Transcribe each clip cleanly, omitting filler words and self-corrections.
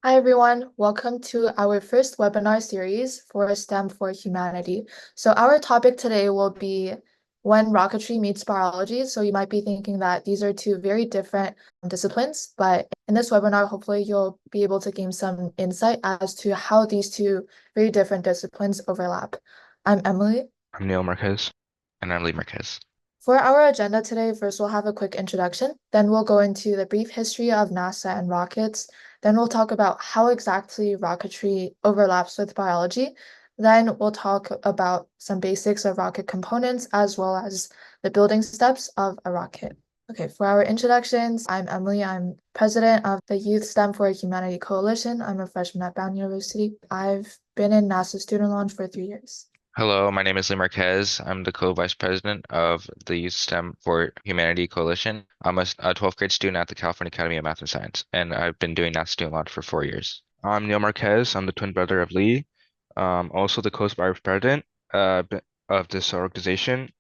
Hi everyone, welcome to our first webinar series for STEM for Humanity. So our topic today will be when rocketry meets biology. So you might be thinking that these are two very different disciplines, but in this webinar, hopefully you'll be able to gain some insight as to how these two very different disciplines overlap. I'm Emily. I'm Neil Marquez. And I'm Lee Marquez. For our agenda today, first we'll have a quick introduction, then we'll go into the brief history of NASA and rockets, then we'll talk about how exactly rocketry overlaps with biology, then we'll talk about some basics of rocket components as well as the building steps of a rocket. Okay, for our introductions, I'm Emily. I'm president of the Youth STEM for Humanity Coalition. I'm a freshman at Brown University. I've been in NASA student launch for 3 years. Hello, my name is Lee Marquez. I'm the co-vice president of the Youth STEM for Humanity Coalition. I'm a 12th grade student at the California Academy of Math and Science, and I've been doing that student launch for 4 years. I'm Neil Marquez. I'm the twin brother of Lee. Also the co-vice president of this organization,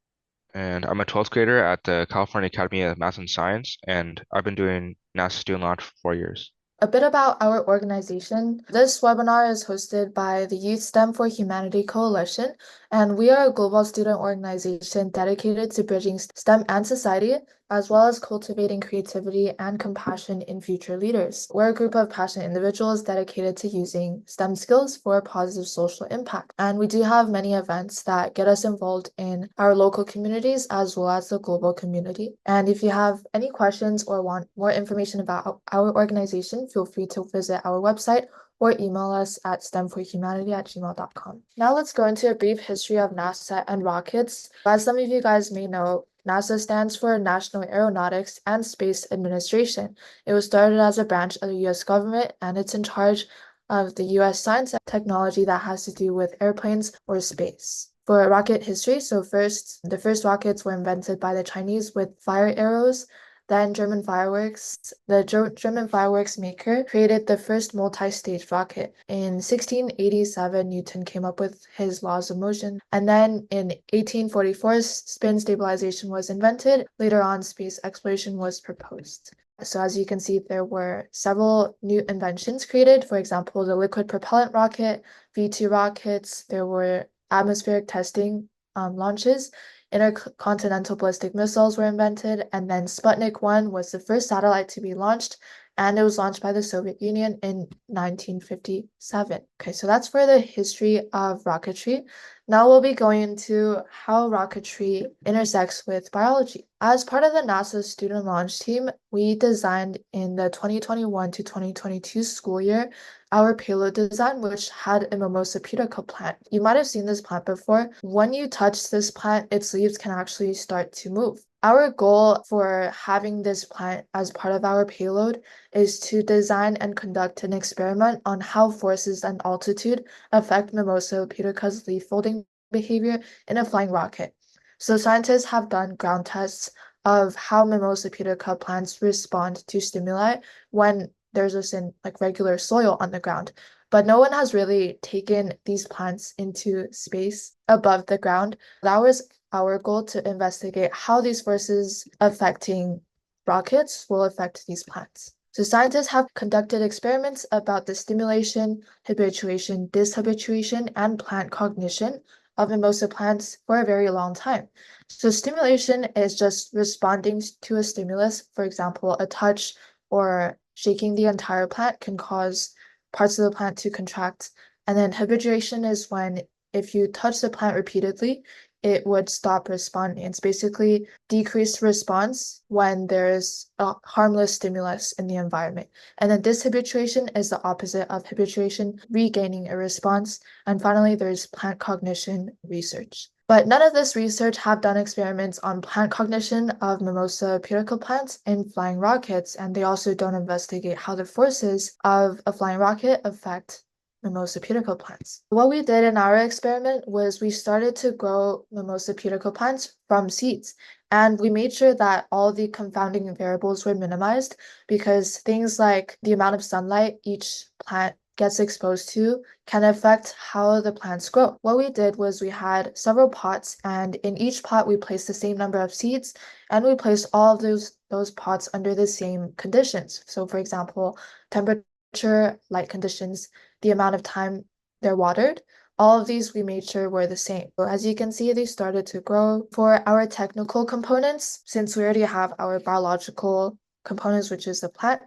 and I'm a 12th grader at the California Academy of Math and Science, and I've been doing NASA student launch for 4 years. A bit about our organization. This webinar is hosted by the Youth STEM for Humanity Coalition, and we are a global student organization dedicated to bridging STEM and society, as well as cultivating creativity and compassion in future leaders. We're a group of passionate individuals dedicated to using STEM skills for a positive social impact. And we do have many events that get us involved in our local communities as well as the global community. And if you have any questions or want more information about our organization, feel free to visit our website or email us at stemforhumanity@gmail.com. Now let's go into a brief history of NASA and rockets. As some of you guys may know, NASA stands for National Aeronautics and Space Administration. It was started as a branch of the US government, and it's in charge of the US science and technology that has to do with airplanes or space. For rocket history, the first rockets were invented by the Chinese with fire arrows. Then German fireworks. The German fireworks maker created the first multi-stage rocket. In 1687, Newton came up with his laws of motion. And then in 1844, spin stabilization was invented. Later on, space exploration was proposed. So as you can see, there were several new inventions created. For example, the liquid propellant rocket, V2 rockets. There were atmospheric testing launches. Intercontinental ballistic missiles were invented, and then Sputnik 1 was the first satellite to be launched, and it was launched by the Soviet Union in 1957. Okay, so that's for the history of rocketry. Now we'll be going into how rocketry intersects with biology. As part of the NASA student launch team, we designed in the 2021 to 2022 school year our payload design, which had a Mimosa pudica plant. You might have seen this plant before. When you touch this plant, its leaves can actually start to move. Our goal for having this plant as part of our payload is to design and conduct an experiment on how forces and altitude affect Mimosa pudica's leaf folding behavior in a flying rocket. So scientists have done ground tests of how Mimosa pudica plants respond to stimuli when there's just like regular soil on the ground. But no one has really taken these plants into space above the ground. That was our goal, to investigate how these forces affecting rockets will affect these plants. So scientists have conducted experiments about the stimulation, habituation, dishabituation, and plant cognition of mimosa plants for a very long time. So stimulation is just responding to a stimulus. For example, a touch or shaking the entire plant can cause parts of the plant to contract. And then habituation is when, if you touch the plant repeatedly, it would stop responding. It's basically decreased response when there's a harmless stimulus in the environment. And then dishabituation is the opposite of habituation, regaining a response. And finally, there's plant cognition research. But none of this research have done experiments on plant cognition of Mimosa pudica plants in flying rockets, and they also don't investigate how the forces of a flying rocket affect Mimosa pudica plants. What we did in our experiment was we started to grow Mimosa pudica plants from seeds, and we made sure that all the confounding variables were minimized, because things like the amount of sunlight each plant gets exposed to can affect how the plants grow. What we did was we had several pots, and in each pot we placed the same number of seeds, and we placed all of those pots under the same conditions. So for example, temperature temperature, light conditions, the amount of time they're watered. All of these we made sure were the same. So as you can see, they started to grow. For our technical components, since we already have our biological components, which is the plant,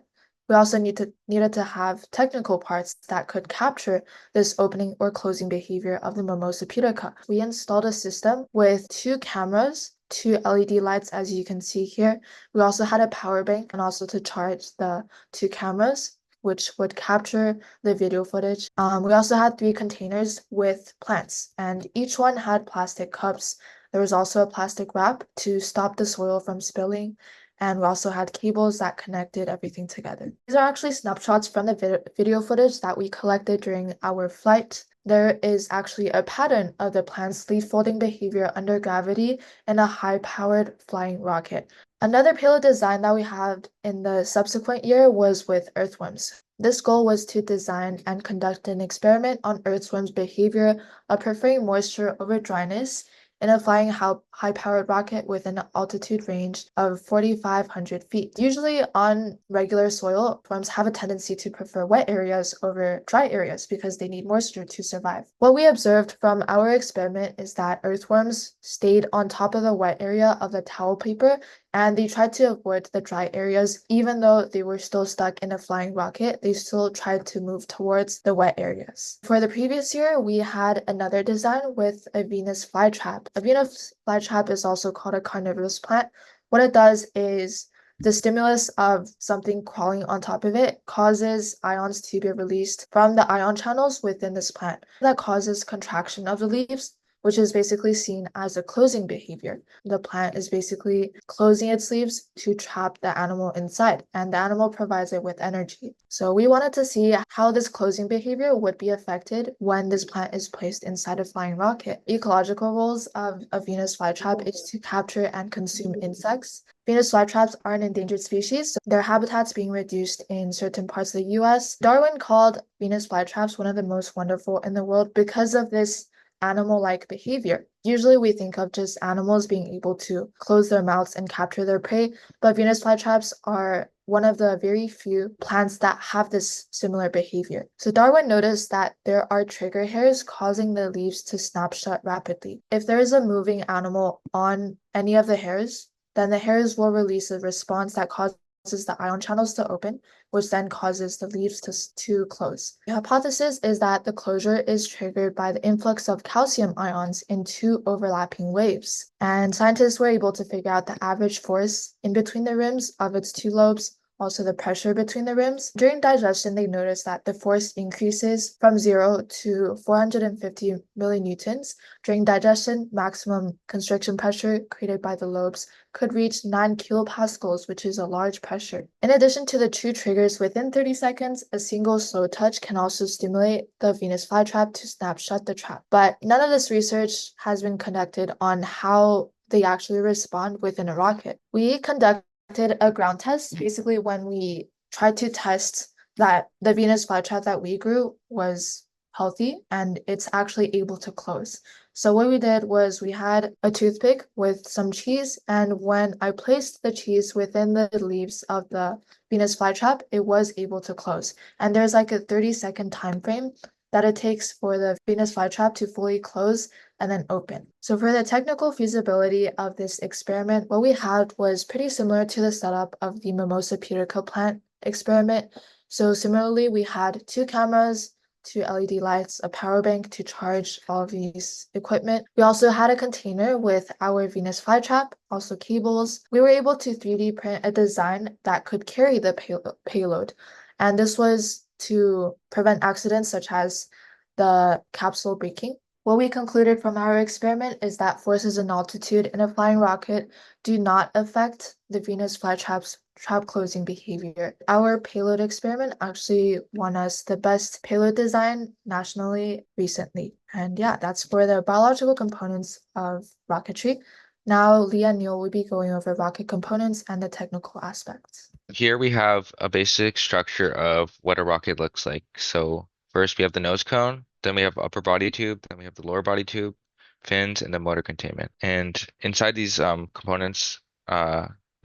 we also needed to have technical parts that could capture this opening or closing behavior of the Mimosa pudica. We installed a system with two cameras, two LED lights, as you can see here. We also had a power bank and also to charge the two cameras, which would capture the video footage. We also had three containers with plants, and each one had plastic cups. There was also a plastic wrap to stop the soil from spilling, and we also had cables that connected everything together. These are actually snapshots from the video footage that we collected during our flight. There is actually a pattern of the plant's leaf folding behavior under gravity in a high-powered flying rocket. Another payload design that we had in the subsequent year was with earthworms. This goal was to design and conduct an experiment on earthworms' behavior of preferring moisture over dryness in a flying high-powered rocket with an altitude range of 4,500 feet. Usually on regular soil, worms have a tendency to prefer wet areas over dry areas because they need moisture to survive. What we observed from our experiment is that earthworms stayed on top of the wet area of the towel paper and they tried to avoid the dry areas. Even though they were still stuck in a flying rocket, they still tried to move towards the wet areas. For the previous year, we had another design with a Venus flytrap. A Venus flytrap is also called a carnivorous plant. What it does is the stimulus of something crawling on top of it causes ions to be released from the ion channels within this plant. That causes contraction of the leaves, which is basically seen as a closing behavior. The plant is basically closing its leaves to trap the animal inside, and the animal provides it with energy. So we wanted to see how this closing behavior would be affected when this plant is placed inside a flying rocket. Ecological roles of a Venus flytrap is to capture and consume insects. Venus flytraps are an endangered species, so their habitats being reduced in certain parts of the US. Darwin called Venus flytraps one of the most wonderful in the world because of this animal-like behavior. Usually we think of just animals being able to close their mouths and capture their prey, but Venus flytraps are one of the very few plants that have this similar behavior. So Darwin noticed that there are trigger hairs causing the leaves to snap shut rapidly. If there is a moving animal on any of the hairs, then the hairs will release a response that causes the ion channels to open, which then causes the leaves to close. The hypothesis is that the closure is triggered by the influx of calcium ions in two overlapping waves. And scientists were able to figure out the average force in between the rims of its two lobes, also the pressure between the rims. During digestion, they noticed that the force increases from 0 to 450 millinewtons. During digestion, maximum constriction pressure created by the lobes could reach 9 kilopascals, which is a large pressure. In addition to the two triggers within 30 seconds, a single slow touch can also stimulate the Venus flytrap to snap shut the trap. But none of this research has been conducted on how they actually respond within a rocket. We conducted a ground test, basically when we tried to test that the Venus flytrap that we grew was healthy and it's actually able to close. So what we did was we had a toothpick with some cheese, and when I placed the cheese within the leaves of the Venus flytrap, it was able to close. And there's like a 30-second time frame that it takes for the Venus flytrap to fully close and then open. So for the technical feasibility of this experiment, what we had was pretty similar to the setup of the Mimosa pudica plant experiment. So similarly, we had two cameras, two LED lights, a power bank to charge all of these equipment. We also had a container with our Venus flytrap, also cables. We were able to 3D print a design that could carry the payload. And this was to prevent accidents such as the capsule breaking. What we concluded from our experiment is that forces and altitude in a flying rocket do not affect the Venus flytrap's trap closing behavior. Our payload experiment actually won us the best payload design nationally recently. And yeah, that's for the biological components of rocketry. Now, Leah and Neil will be going over rocket components and the technical aspects. Here we have a basic structure of what a rocket looks like. So first we have the nose cone, then we have upper body tube, then we have the lower body tube, fins, and the motor containment. And inside these components,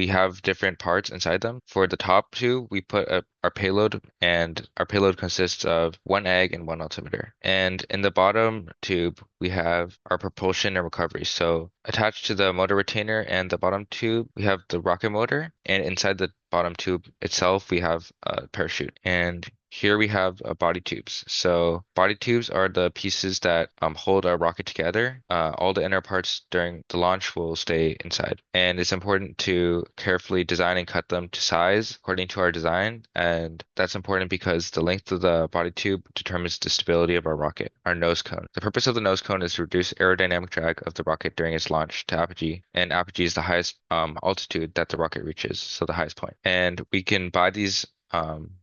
we have different parts inside them. For the top two, we put our payload, and our payload consists of one egg and one altimeter. And in the bottom tube, we have our propulsion and recovery. So attached to the motor retainer and the bottom tube, we have the rocket motor, and inside the bottom tube itself, we have a parachute. And here we have body tubes. So body tubes are the pieces that hold our rocket together. All the inner parts during the launch will stay inside. And it's important to carefully design and cut them to size according to our design. And that's important because the length of the body tube determines the stability of our rocket, our nose cone. The purpose of the nose cone is to reduce aerodynamic drag of the rocket during its launch to apogee. And apogee is the highest altitude that the rocket reaches, so the highest point. And we can buy these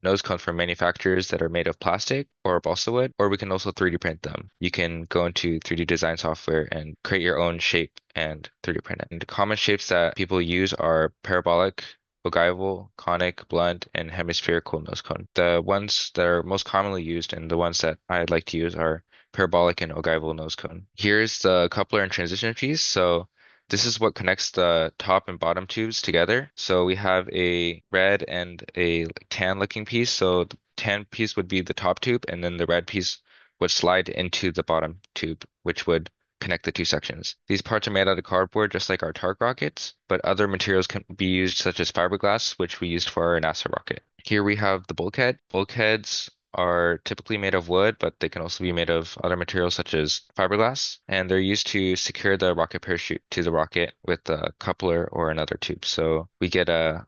nose cones from manufacturers that are made of plastic or balsa wood, or we can also 3D print them. You can go into 3D design software and create your own shape and 3D print it. And the common shapes that people use are parabolic, ogival, conic, blunt, and hemispherical nose cone. The ones that are most commonly used and the ones that I like to use are parabolic and ogival nose cone. Here's the coupler and transition piece. So this is what connects the top and bottom tubes together. So we have a red and a tan looking piece. So the tan piece would be the top tube, and then the red piece would slide into the bottom tube, which would connect the two sections. These parts are made out of cardboard, just like our Targ rockets, but other materials can be used, such as fiberglass, which we used for our NASA rocket. Here we have the bulkhead. Bulkheads are typically made of wood, but they can also be made of other materials such as fiberglass, and they're used to secure the rocket parachute to the rocket with a coupler or another tube. So we get a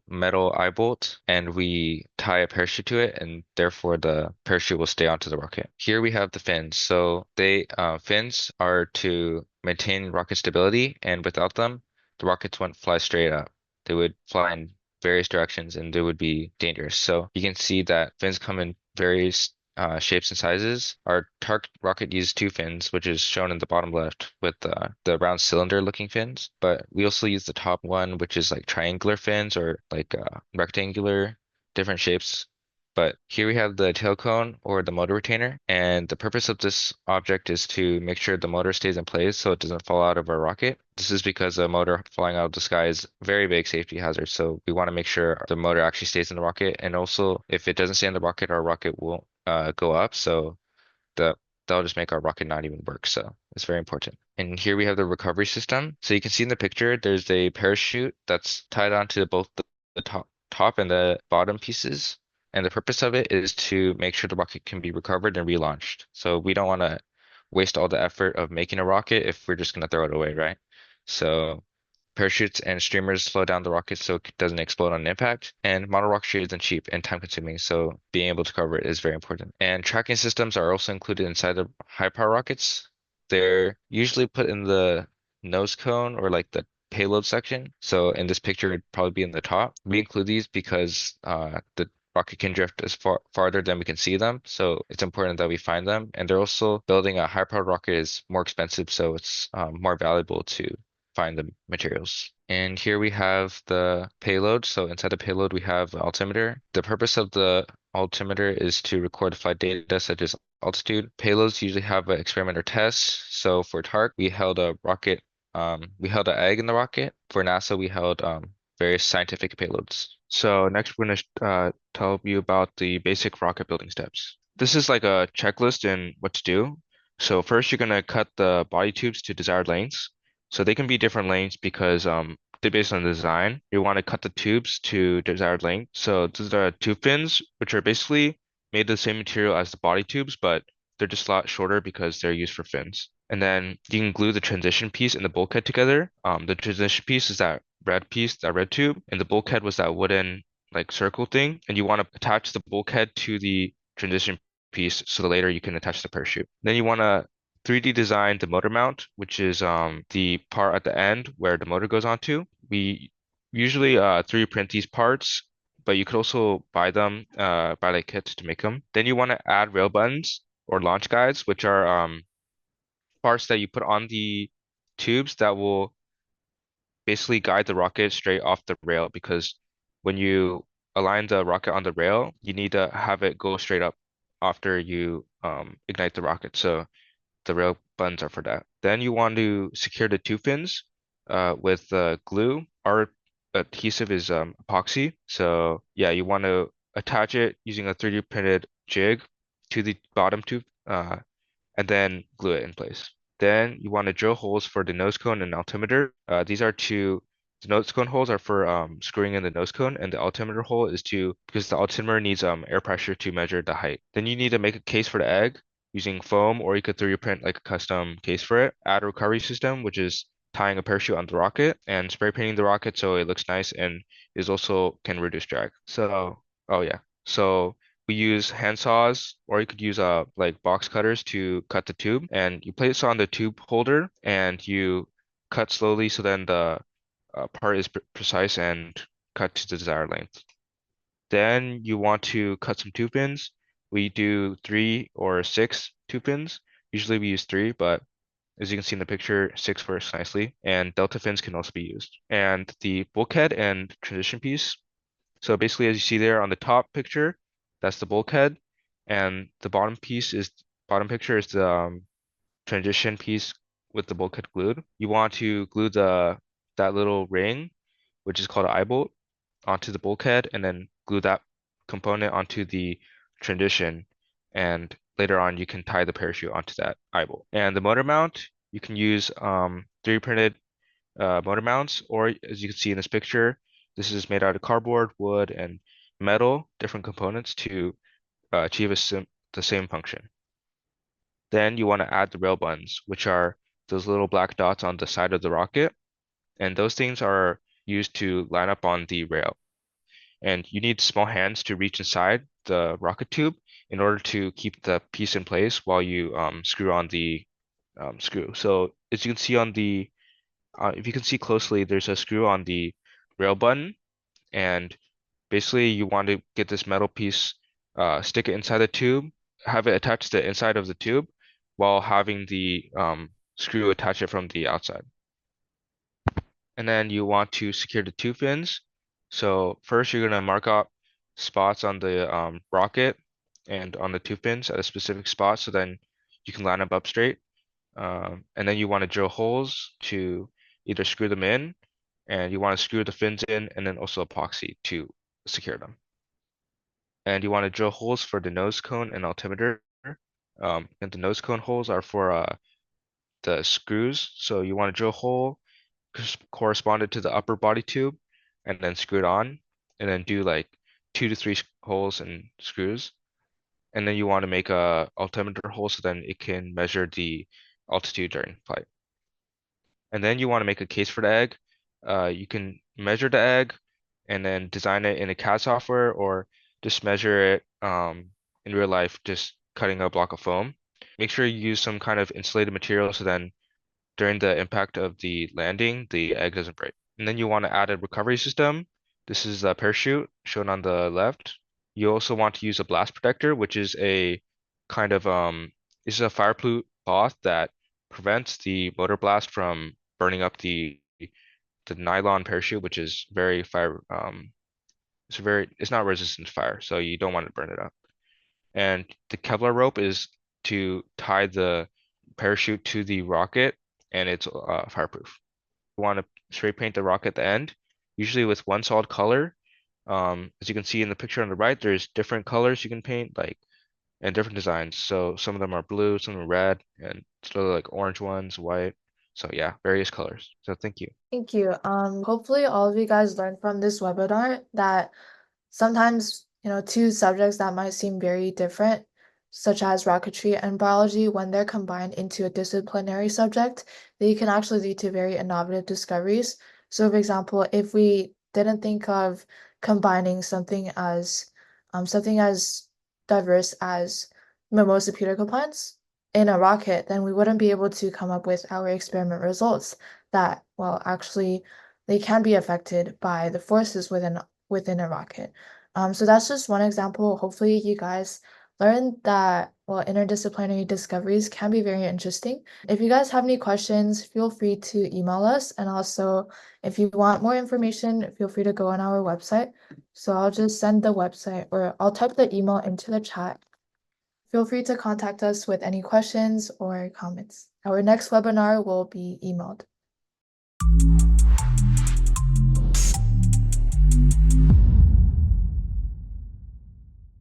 metal eye bolt and we tie a parachute to it, and therefore the parachute will stay onto the rocket. Here we have the fins. So fins are to maintain rocket stability, and without them, the rockets wouldn't fly straight up. They would fly in various directions and they would be dangerous. So you can see that fins come in various shapes and sizes. Our Tark rocket uses two fins, which is shown in the bottom left with the round cylinder looking fins. But we also use the top one, which is like triangular fins or like rectangular, different shapes. But here we have the tail cone or the motor retainer, and the purpose of this object is to make sure the motor stays in place so it doesn't fall out of our rocket. This is because a motor falling out of the sky is a very big safety hazard, so we want to make sure the motor actually stays in the rocket, and also if it doesn't stay in the rocket, our rocket will go up, so the that'll just make our rocket not even work. So it's very important. And here we have the recovery system. So you can see in the picture, there's a parachute that's tied onto both the top and the bottom pieces. And the purpose of it is to make sure the rocket can be recovered and relaunched. So we don't want to waste all the effort of making a rocket if we're just going to throw it away, right? So parachutes and streamers slow down the rocket so it doesn't explode on impact. And model rocketry isn't cheap and time consuming, so being able to cover it is very important. And tracking systems are also included inside the high power rockets. They're usually put in the nose cone or like the payload section. So in this picture, it'd probably be in the top. We include these because the rocket can drift as farther than we can see them. So it's important that we find them. And they're also building a high powered rocket is more expensive, so it's more valuable to find the materials. And here we have the payload. So inside the payload, we have the altimeter. The purpose of the altimeter is to record flight data such as altitude. Payloads usually have an experiment or test. So for TARC, we held an egg in the rocket. For NASA, we held various scientific payloads. So next, we're going to tell you about the basic rocket building steps. This is like a checklist in what to do. So first, you're going to cut the body tubes to desired lengths. So they can be different lengths because they're based on the design. You want to cut the tubes to desired length. So these are tube fins, which are basically made of the same material as the body tubes, but they're just a lot shorter because they're used for fins. And then you can glue the transition piece and the bulkhead together. The transition piece is that red piece, that red tube, and the bulkhead was that wooden like circle thing. And you want to attach the bulkhead to the transition piece so that later you can attach the parachute. Then you want to 3D design the motor mount, which is the part at the end where the motor goes onto. We usually 3D print these parts, but you could also buy them, buy like kits to make them. Then you want to add rail buttons or launch guides, which are parts that you put on the tubes that will basically guide the rocket straight off the rail, because when you align the rocket on the rail, you need to have it go straight up after you ignite the rocket. So the rail buttons are for that. Then you want to secure the two fins with glue. Our adhesive is epoxy. So yeah, you want to attach it using a 3D printed jig to the bottom tube, and then glue it in place. Then you want to drill holes for the nose cone and altimeter. The nose cone holes are for screwing in the nose cone, and the altimeter hole is because the altimeter needs air pressure to measure the height. Then you need to make a case for the egg using foam, or you could 3D print like a custom case for it. Add a recovery system, which is tying a parachute on the rocket and spray painting the rocket so it looks nice and is also can reduce drag. So, oh yeah. So we use hand saws, or you could use like box cutters to cut the tube, and you place it on the tube holder and you cut slowly so then the part is precise and cut to the desired length. Then you want to cut some tube pins. We do 3 or 6 tube pins. Usually we use 3, but as you can see in the picture, 6 works nicely. And delta fins can also be used. And the bulkhead and transition piece. So basically, as you see there on the top picture, that's the bulkhead, and the bottom picture is the transition piece with the bulkhead glued. You want to glue the that little ring, which is called an eye bolt, onto the bulkhead, and then glue that component onto the transition. And later on, you can tie the parachute onto that eye bolt. And the motor mount, you can use 3D printed motor mounts, or as you can see in this picture, this is made out of cardboard, wood, and metal, different components to achieve the same function. Then you want to add the rail buttons, which are those little black dots on the side of the rocket, and those things are used to line up on the rail. And you need small hands to reach inside the rocket tube in order to keep the piece in place while you screw on the screw. So as you can see if you can see closely, there's a screw on the rail button, and basically you want to get this metal piece, stick it inside the tube, have it attached to the inside of the tube, while having the screw attach it from the outside. And then you want to secure the tube fins. So first you're gonna mark out spots on the rocket and on the tube pins at a specific spot, so then you can line them up straight. And then you want to drill holes to either screw them in, and you want to screw the fins in, and then also epoxy to secure them. And you want to drill holes for the nose cone and altimeter. And the nose cone holes are for the screws. So you want to drill a hole corresponded to the upper body tube, and then screw it on, and then do like 2 to 3 holes and screws. And then you want to make a altimeter hole so then it can measure the altitude during flight. And then you want to make a case for the egg. You can measure the egg and then design it in a CAD software, or just measure it in real life, just cutting a block of foam. Make sure you use some kind of insulated material so then during the impact of the landing, the egg doesn't break. And then you want to add a recovery system. This is the parachute shown on the left. You also want to use a blast protector, which is a kind of this is a fireproof cloth that prevents the motor blast from burning up the nylon parachute, which is very fire it's not resistant to fire, so you don't want to burn it up. And the Kevlar rope is to tie the parachute to the rocket, and it's fireproof. You want to spray paint the rocket at the end, usually with one solid color. As you can see in the picture on the right, there's different colors you can paint, like, and different designs. So some of them are blue, some are red, and sort of like orange ones, white. So yeah, various colors. So thank you. Thank you. Hopefully all of you guys learned from this webinar that sometimes, two subjects that might seem very different, such as rocketry and biology, when they're combined into a disciplinary subject, they can actually lead to very innovative discoveries. So, for example, if we didn't think of combining something as diverse as mimosa pudica plants in a rocket, then we wouldn't be able to come up with our experiment results that, well, actually, they can be affected by the forces within a rocket. So that's just one example. Hopefully, you guys learned that, well, interdisciplinary discoveries can be very interesting. If you guys have any questions, feel free to email us. And also, if you want more information, feel free to go on our website. So I'll just send the website, or I'll type the email into the chat. Feel free to contact us with any questions or comments. Our next webinar will be emailed.